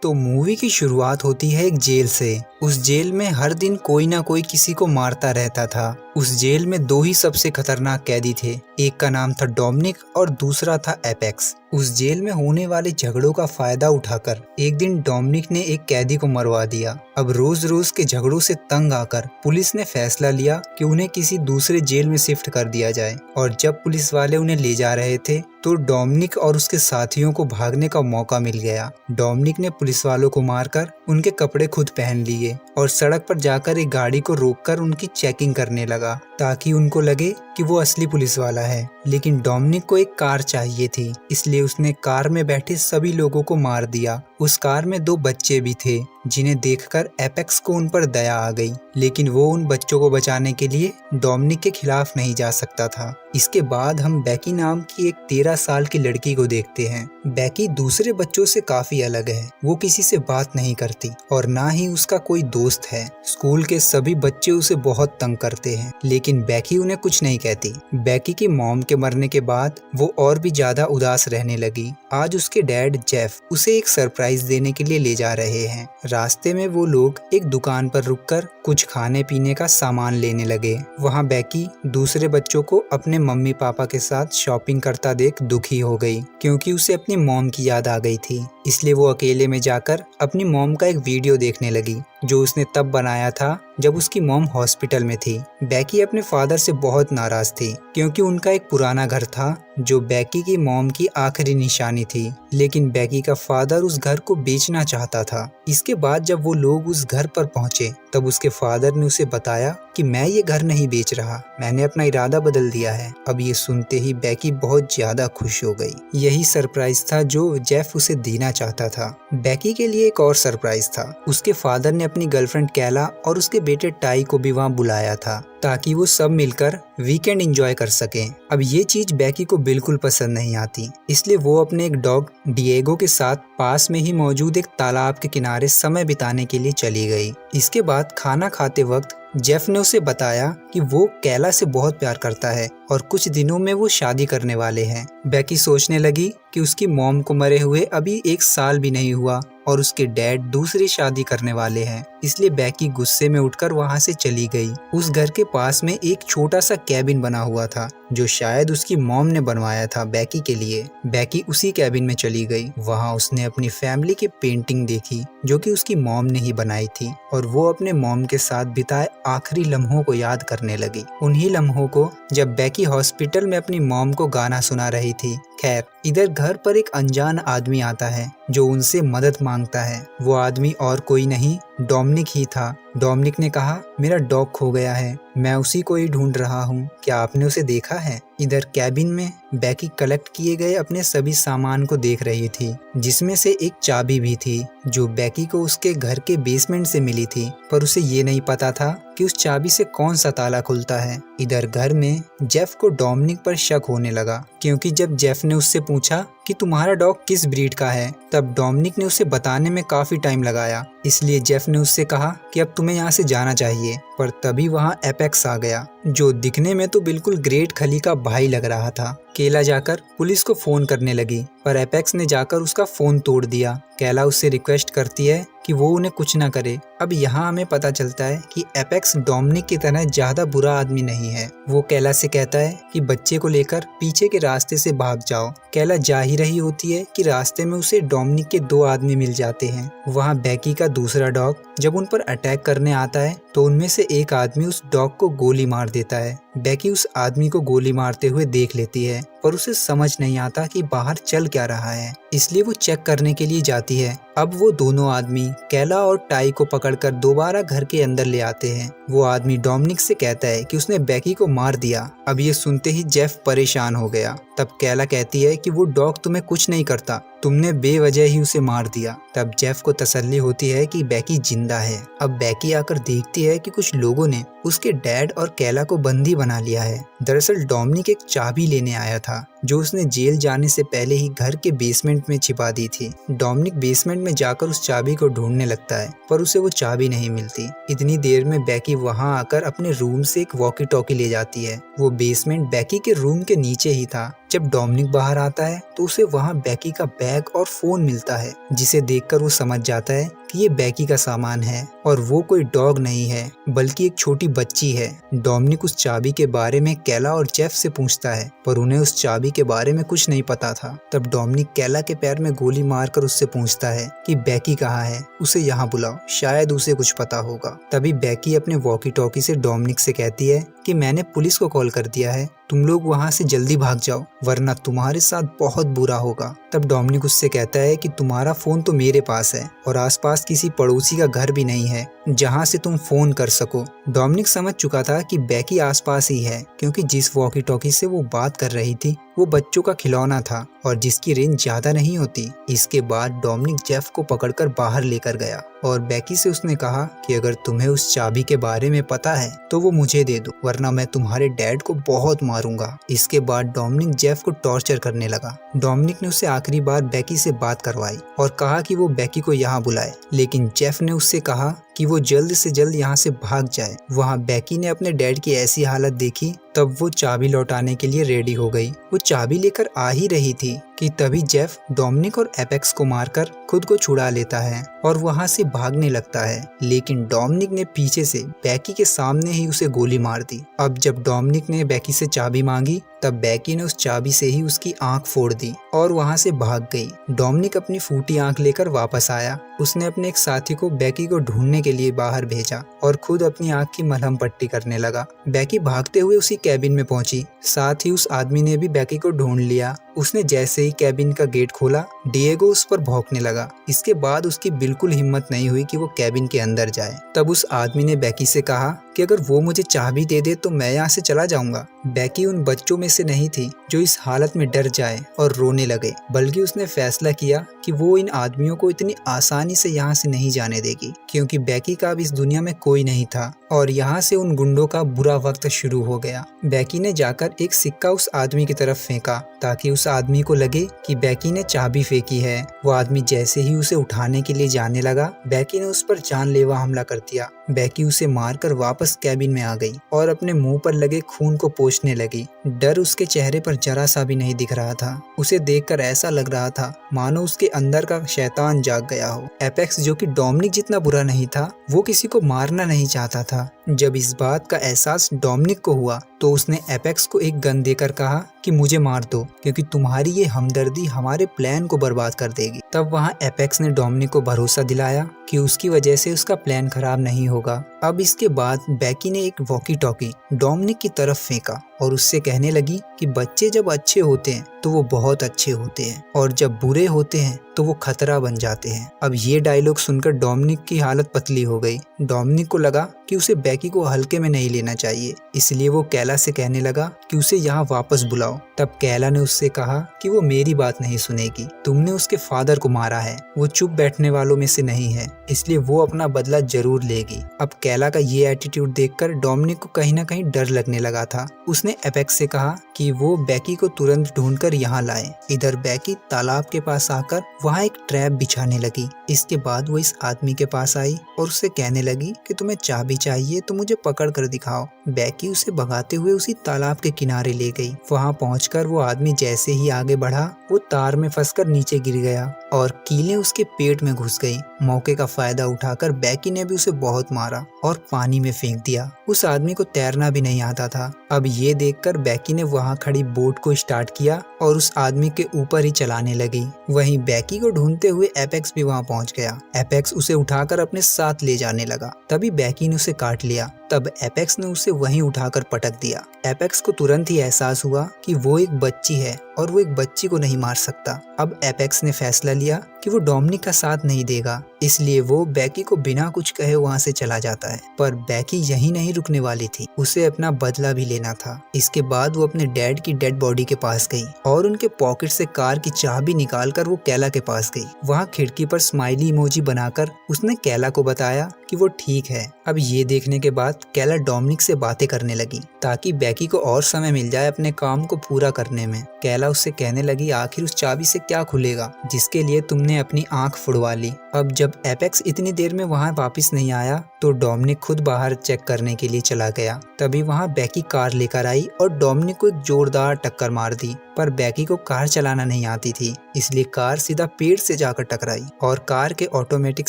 तो मूवी की शुरुआत होती है एक जेल से। उस जेल में हर दिन कोई ना कोई किसी को मारता रहता था। उस जेल में दो ही सबसे खतरनाक कैदी थे, एक का नाम था डोमिनिक और दूसरा था एपेक्स। उस जेल में होने वाले झगड़ों का फायदा उठाकर एक दिन डोमिनिक ने एक कैदी को मरवा दिया। अब रोज रोज के झगड़ों से तंग आकर पुलिस ने फैसला लिया कि उन्हें किसी दूसरे जेल में शिफ्ट कर दिया जाए। और जब पुलिस वाले उन्हें ले जा रहे थे तो डोमिनिक और उसके साथियों को भागने का मौका मिल गया। डोमिनिक ने पुलिस वालों को मारकर उनके कपड़े खुद पहन लिए और सड़क पर जाकर एक गाड़ी को रोककर उनकी चेकिंग करने लगा ताकि उनको लगे कि वो असली पुलिस वाला है। लेकिन डोमिनिक को एक कार चाहिए थी, इसलिए उसने कार में बैठे सभी लोगों को मार दिया। उस कार में दो बच्चे भी थे जिन्हें देखकर एपेक्स को उन पर दया आ गई, लेकिन वो उन बच्चों को बचाने के लिए डोमिनिक के खिलाफ नहीं जा सकता था। इसके बाद हम बेकी नाम की एक 13 साल की लड़की को देखते हैं। बेकी दूसरे बच्चों से काफी अलग है। वो किसी से बात नहीं करती और ना ही उसका कोई दोस्त है। स्कूल के सभी बच्चे उसे बहुत तंग करते हैं, लेकिन बेकी उन्हें कुछ नहीं कहती। बेकी की मॉम के मरने के बाद वो और भी ज्यादा उदास रहने लगी। आज उसके डैड जेफ उसे एक सरप्राइज देने के लिए ले जा रहे हैं। रास्ते में वो लोग एक दुकान पर रुककर कुछ खाने पीने का सामान लेने लगे। वहाँ बेकी दूसरे बच्चों को अपने मम्मी पापा के साथ शॉपिंग करता देख दुखी हो गई, क्योंकि उसे अपनी मॉम की याद आ गई थी। इसलिए वो अकेले में जाकर अपनी मॉम का एक वीडियो देखने लगी जो उसने तब बनाया था जब उसकी मॉम हॉस्पिटल में थी। बेकी अपने फादर से बहुत नाराज थी क्योंकि उनका एक पुराना घर था जो बेकी की मॉम की आखिरी निशानी थी, लेकिन बेकी का फादर उस घर को बेचना चाहता था। इसके बाद जब वो लोग उस घर पर पहुंचे तब उसके फादर ने उसे बताया कि मैं ये घर नहीं बेच रहा, मैंने अपना इरादा बदल दिया है। अब ये सुनते ही बेकी बहुत ज्यादा खुश हो गई। यही सरप्राइज था जो जेफ उसे देना चाहता था। बेकी के लिए एक और सरप्राइज था। उसके फादर ने अपनी गर्लफ्रेंड कैला और उसके बेटे टाई को भी वहाँ बुलाया था ताकि वो सब मिलकर वीकेंड एंजॉय कर सकें। अब ये चीज बेकी को बिल्कुल पसंद नहीं आती, इसलिए वो अपने एक डॉग डिएगो के साथ पास में ही मौजूद एक तालाब के किनारे समय बिताने के लिए चली गई। इसके बाद खाना खाते वक्त जेफ ने उसे बताया कि वो कैला से बहुत प्यार करता है और कुछ दिनों में वो शादी करने वाले हैं। बेकी सोचने लगी कि उसकी मॉम को मरे हुए अभी 1 साल भी नहीं हुआ और उसके डैड दूसरी शादी करने वाले हैं, इसलिए बेकी गुस्से में उठकर वहां से चली गई। उस घर के पास में एक छोटा सा कैबिन बना हुआ था जो शायद उसकी मॉम ने बनवाया था बेकी के लिए। बेकी उसी कैबिन में चली गई। वहां उसने अपनी फैमिली की पेंटिंग देखी जो कि उसकी मॉम ने ही बनाई थी और वो अपने मॉम के साथ बिताए आखिरी लम्हों को याद करने लगी। उन्हीं लम्हों को जब बेकी हॉस्पिटल में अपनी मॉम को गाना सुना रही थी। खैर, इधर घर पर एक अनजान आदमी आता है जो उनसे मदद मांगता है। वो आदमी और कोई नहीं डोमिनिक ही था। डोमिनिक ने कहा, मेरा डॉग खो गया है, मैं उसी को ही ढूंढ रहा हूँ, क्या आपने उसे देखा है? इधर कैबिन में बेकी कलेक्ट किए गए अपने सभी सामान को देख रही थी, जिसमें से एक चाबी भी थी जो बेकी को उसके घर के बेसमेंट से मिली थी, पर उसे ये नहीं पता था कि उस चाबी से कौन सा ताला खुलता है। इधर घर में जेफ को डोमिनिक पर शक होने लगा, क्योंकि जब जेफ ने उससे पूछा कि तुम्हारा डॉग किस ब्रीड का है, तब डोमिनिक ने उसे बताने में काफी टाइम लगाया। इसलिए जेफ ने उससे कहा कि अब तुम्हें यहाँ से जाना चाहिए। पर तभी वहाँ एपेक्स आ गया जो दिखने में तो बिल्कुल ग्रेट खली का भाई लग रहा था। केला जाकर पुलिस को फोन करने लगी, पर एपेक्स ने जाकर उसका फोन तोड़ दिया। केला उससे रिक्वेस्ट करती है कि वो उन्हें कुछ ना करे। अब यहाँ हमें पता चलता है कि एपेक्स डोमिनिक की तरह ज्यादा बुरा आदमी नहीं है। वो केला से कहता है कि बच्चे को लेकर पीछे के रास्ते से भाग जाओ। केला जा ही रही होती है कि रास्ते में उसे डोमिनिक के 2 आदमी मिल जाते हैं। वहाँ बेकी का दूसरा डॉग जब उन पर अटैक करने आता है तो उनमें से एक आदमी उस डॉग को गोली मार देता है। बेकी उस आदमी को गोली मारते हुए देख लेती है, पर उसे समझ नहीं आता कि बाहर चल क्या रहा है, इसलिए वो चेक करने के लिए जाती है। अब वो दोनों आदमी कैला और टाई को पकड़कर दोबारा घर के अंदर ले आते हैं। वो आदमी डोमिनिक से कहता है कि उसने बेकी को मार दिया। अब ये सुनते ही जेफ परेशान हो गया। तब कैला कहती है कि वो डॉग तुम्हें कुछ नहीं करता, तुमने बेवजह ही उसे मार दिया। तब जेफ को तसल्ली होती है कि बेकी जिंदा है। अब बेकी आकर देखती है कि कुछ लोगों ने उसके डैड और कैला को बंदी बना लिया है। दरअसल डोमिनिक एक चाबी लेने आया था जो उसने जेल जाने से पहले ही घर के बेसमेंट में छिपा दी थी। डोमिनिक बेसमेंट में जाकर उस चाबी को ढूंढने लगता है पर उसे वो चाबी नहीं मिलती। इतनी देर में बैकी वहां आकर अपने रूम से एक वॉकी टॉकी ले जाती है। वो बेसमेंट बैकी के रूम के नीचे ही था। जब डोमिनिक बाहर आता है तो उसे वहां बैकी का बैग और फोन मिलता है, जिसे देखकर वो समझ जाता है कि ये बैकी का सामान है और वो कोई डॉग नहीं है बल्कि एक छोटी बच्ची है। डोमिनिक उस चाबी के बारे में कैला और जेफ से पूछता है पर उन्हें उस चाबी के बारे में कुछ नहीं पता था। तब डोमिनिक कैला के पैर में गोली मारकर उससे पूछता है कि बैकी कहाँ है, उसे यहाँ बुलाओ, शायद उसे कुछ पता होगा। तभी बैकी अपने वॉकी टॉकी से डोमिनिक से कहती है कि मैंने पुलिस को कॉल कर दिया है, तुम लोग वहाँ से जल्दी भाग जाओ वरना तुम्हारे साथ बहुत बुरा होगा। तब डोमिनिक उससे कहता है कि तुम्हारा फोन तो मेरे पास है और आसपास किसी पड़ोसी का घर भी नहीं है जहाँ से तुम फोन कर सको। डोमिनिक समझ चुका था कि बैकी आसपास ही है क्योंकि जिस वॉकी टॉकी से वो बात कर रही थी वो बच्चों का खिलौना था और जिसकी रेंज ज्यादा नहीं होती। इसके बाद डोमिनिक जेफ को पकड़कर बाहर लेकर गया और बैकी से उसने कहा कि अगर तुम्हें उस चाबी के बारे में पता है तो वो मुझे दे दो वरना मैं तुम्हारे डैड को बहुत मारूंगा। इसके बाद डोमिनिक जेफ को टॉर्चर करने लगा। डोमिनिक ने उससे आखिरी बार बैकी से बात करवाई और कहा कि वो बैकी को यहाँ बुलाए, लेकिन जेफ ने उससे कहा कि वो जल्द से जल्द यहाँ से भाग जाए। वहाँ बैकी ने अपने डैड की ऐसी हालत देखी तब वो चाबी लौटाने के लिए रेडी हो गई। वो चाबी लेकर आ ही रही थी कि तभी जेफ डोमिनिक और एपेक्स को मारकर खुद को छुड़ा लेता है और वहाँ से भागने लगता है, लेकिन डोमिनिक ने पीछे से बैकी के सामने ही उसे गोली मार दी। अब जब डोमिनिक ने बैकी से चाबी मांगी तब बैकी ने उस चाबी से ही उसकी आंख फोड़ दी और वहाँ से भाग गई। डोमिनिक अपनी फूटी आंख लेकर वापस आया। उसने अपने एक साथी को बैकी को ढूंढने के लिए बाहर भेजा और खुद अपनी आंख की मलहम पट्टी करने लगा। बैकी भागते हुए उसी कैबिन में पहुंची। साथ ही उस आदमी ने भी बैकी को ढूंढ लिया। उसने जैसे ही कैबिन का गेट खोला डिएगो उस पर भौंकने लगा। इसके बाद उसकी बिल्कुल हिम्मत नहीं हुई कि वो कैबिन के अंदर जाए। तब उस आदमी ने बैकी से कहा कि अगर वो मुझे चाबी दे दे तो मैं यहाँ से चला जाऊंगा। बैकी उन बच्चों में से नहीं थी जो इस हालत में डर जाए और रोने लगे, बल्कि उसने फैसला किया कि वो इन आदमियों को इतनी आसानी से यहाँ से नहीं जाने देगी क्योंकि बैकी का अब इस दुनिया में कोई नहीं था और यहाँ से उन गुंडों का बुरा वक्त शुरू हो गया। बैकी ने जाकर एक सिक्का उस आदमी की तरफ फेंका ताकि उस आदमी को लगे कि बैकी ने चाबी फेंकी है। वो आदमी जैसे ही उसे उठाने के लिए जाने लगा बैकी ने उस पर जानलेवा हमला कर दिया। बैकी उसे मारकर वापस कैबिन में आ गई और अपने मुंह पर लगे खून को पोंछने लगी। डर उसके चेहरे पर जरा सा भी नहीं दिख रहा था। उसे देखकर ऐसा लग रहा था मानो उसके अंदर का शैतान जाग गया हो। एपेक्स जो कि डोमिनिक जितना बुरा नहीं था, वो किसी को मारना नहीं चाहता था। जब इस बात का एहसास डोमिनिक को हुआ तो उसने एपेक्स को एक गन देकर कहा कि मुझे मार दो क्योंकि तुम्हारी ये हमदर्दी हमारे प्लान को बर्बाद कर देगी। तब वहाँ एपेक्स ने डोमिनिक को भरोसा दिलाया कि उसकी वजह से उसका प्लान खराब नहीं होगा। अब इसके बाद बैकी ने एक वॉकी टॉकी डोमिनिक की तरफ फेंका और उससे कहने लगी कि बच्चे जब अच्छे होते हैं तो वो बहुत अच्छे होते हैं और जब बुरे होते हैं तो वो खतरा बन जाते हैं। अब ये डायलॉग सुनकर डोमिनिक की हालत पतली हो गई। डोमिनिक को लगा कि उसे बैकी को हल्के में नहीं लेना चाहिए, इसलिए वो कैला से कहने लगा कि उसे यहाँ वापस बुलाओ। तब कैला ने उससे कहा कि वो मेरी बात नहीं सुनेगी, तुमने उसके फादर को मारा है, वो चुप बैठने वालों में से नहीं है, इसलिए वो अपना बदला जरूर लेगी। अब कैला का ये एटीट्यूड देखकर डोमिनिक को कहीं ना कहीं डर लगने लगा था। उसने एपेक्स से कहा कि वो बैकी को तुरंत ढूंढकर यहाँ लाए। इधर बैकी तालाब के पास आकर वहाँ एक ट्रैप बिछाने लगी। इसके बाद वो इस आदमी के पास आई और उससे कहने लगी कि तुम्हें चाबी चाहिए तो मुझे पकड़ कर दिखाओ। बैकी उसे भगाते हुए उसी तालाब के किनारे ले गई। वहाँ पहुंचकर वो आदमी जैसे ही आगे बढ़ा वो तार में फंसकर नीचे गिर गया और कीलें उसके पेट में घुस गई। मौके का फायदा उठाकर बैकी ने भी उसे बहुत मारा और पानी में फेंक दिया। उस आदमी को तैरना भी नहीं आता था। अब ये देखकर बैकी ने वहाँ खड़ी बोट को स्टार्ट किया और उस आदमी के ऊपर ही चलाने लगी। वहीं बैकी को ढूंढते हुए एपेक्स भी वहाँ पहुँच गया। एपेक्स उसे उठाकर अपने साथ ले जाने लगा। तभी बैकी ने उसे काट लिया। तब एपेक्स ने उसे वहीं उठाकर पटक दिया। एपेक्स को तुरंत ही एहसास हुआ कि वो एक बच्ची है और वो एक बच्ची को नहीं मार सकता। अब एपेक्स ने फैसला लिया कि वो डोमिनिक का साथ नहीं देगा, इसलिए वो बैकी को बिना कुछ कहे वहाँ से चला जाता है। पर बैकी यहीं नहीं रुकने वाली थी, उसे अपना बदला भी लेना था। इसके बाद वो अपने डैड की डेड बॉडी के पास गई और उनके पॉकेट से कार की चाबी निकालकर वो कैला के पास गई। वहाँ खिड़की पर स्माइली इमोजी बनाकर उसने कैला को बताया कि वो ठीक है। अब ये देखने के बाद कैला डोमिनिक से बातें करने लगी ताकि बैकी को और समय मिल जाए अपने काम को पूरा करने में। कैला उससे कहने लगी आखिर उस चाबी से क्या खुलेगा जिसके लिए तुमने अपनी आंख फुड़वा ली। अब जब एपेक्स इतनी देर में वहाँ वापस नहीं आया तो डोमिनिक खुद बाहर चेक करने के लिए चला गया। तभी वहाँ बैकी कार लेकर आई और डोमिनिक को एक जोरदार टक्कर मार दी। पर बैकी को कार चलाना नहीं आती थी, इसलिए कार सीधा पेड़ से जाकर टकराई और कार के ऑटोमेटिक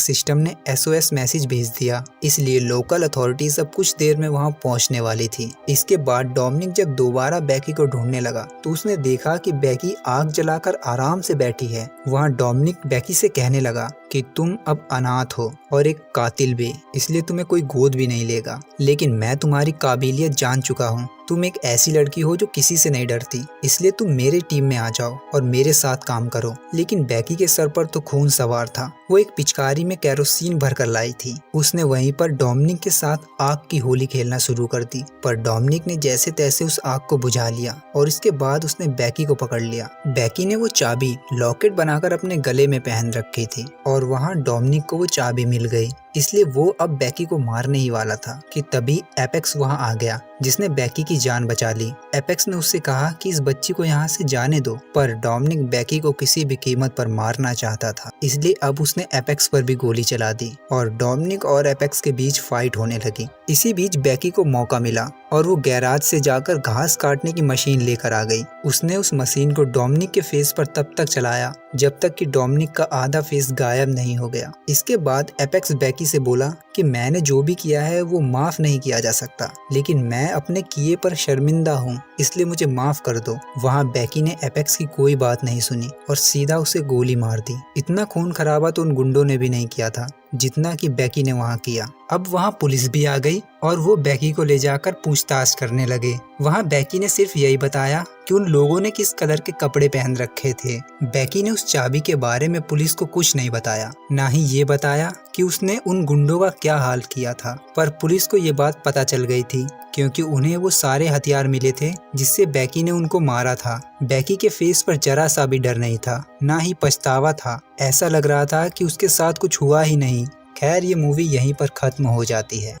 सिस्टम ने SOS मैसेज भेज दिया। इसलिए लोकल अथॉरिटीज अब कुछ देर में वहां पहुंचने वाली थी। इसके बाद डोमिनिक जब दोबारा बैकी को ढूंढने लगा तो उसने देखा कि बैकी आग जलाकर आराम से बैठी है। वहां डोमिनिक बैकी से कहने लगा कि तुम अब अनाथ हो और एक कातिल भी, इसलिए तुम्हें कोई गोद भी नहीं लेगा। लेकिन मैं तुम्हारी काबिलियत जान चुका हूँ, तुम एक ऐसी लड़की हो जो किसी से नहीं डरती, इसलिए तुम मेरे टीम में आ जाओ और मेरे साथ काम करो। लेकिन बैकी के सर पर तो खून सवार था। वो एक पिचकारी में केरोसिन भरकर लाई थी। उसने वहीं पर डोमिनिक के साथ आग की होली खेलना शुरू कर दी, पर डोमिनिक ने जैसे तैसे उस आग को बुझा लिया और इसके बाद उसने बैकी को पकड़ लिया। बैकी ने वो चाबी लॉकेट बनाकर अपने गले में पहन रखी थी और वहाँ डोमिनिक को वो चाबी मिल गई, इसलिए वो अब बैकी को मारने ही वाला था कि तभी एपेक्स वहां आ गया जिसने बैकी की जान बचा ली। एपेक्स ने उससे कहा कि इस बच्ची को यहाँ से जाने दो, पर डोमिनिक बैकी को किसी भी कीमत पर मारना चाहता था, इसलिए अब उसने एपेक्स पर भी गोली चला दी और डोमिनिक और एपेक्स के बीच फाइट होने लगी। इसी बीच बैकी को मौका मिला और वो गैराज से जाकर घास काटने की मशीन लेकर आ गई। उसने उस मशीन को डोमिनिक के फेस पर तब तक चलाया जब तक कि डोमिनिक का आधा फेस गायब नहीं हो गया। इसके बाद एपेक्स बैकी से बोला कि मैंने जो भी किया है वो माफ नहीं किया जा सकता, लेकिन मैं अपने किए पर शर्मिंदा हूँ, इसलिए मुझे माफ कर दो। वहाँ बैकी ने एपेक्स की कोई बात नहीं सुनी और सीधा उसे गोली मार दी। इतना खून खराबा तो उन गुंडों ने भी नहीं किया था जितना कि बैकी ने वहाँ किया। अब वहाँ पुलिस भी आ गई और वो बैकी को ले जाकर पूछताछ करने लगे। वहाँ बैकी ने सिर्फ यही बताया कि उन लोगों ने किस कलर के कपड़े पहन रखे थे। बैकी ने उस चाबी के बारे में पुलिस को कुछ नहीं बताया, ना ही ये बताया कि उसने उन गुंडों का क्या हाल किया था। पर पुलिस को ये बात पता चल गई थी क्योंकि उन्हें वो सारे हथियार मिले थे जिससे बैकी ने उनको मारा था। बैकी के फेस पर जरा सा भी डर नहीं था, ना ही पछतावा था। ऐसा लग रहा था कि उसके साथ कुछ हुआ ही नहीं। खैर, ये मूवी यहीं पर खत्म हो जाती है।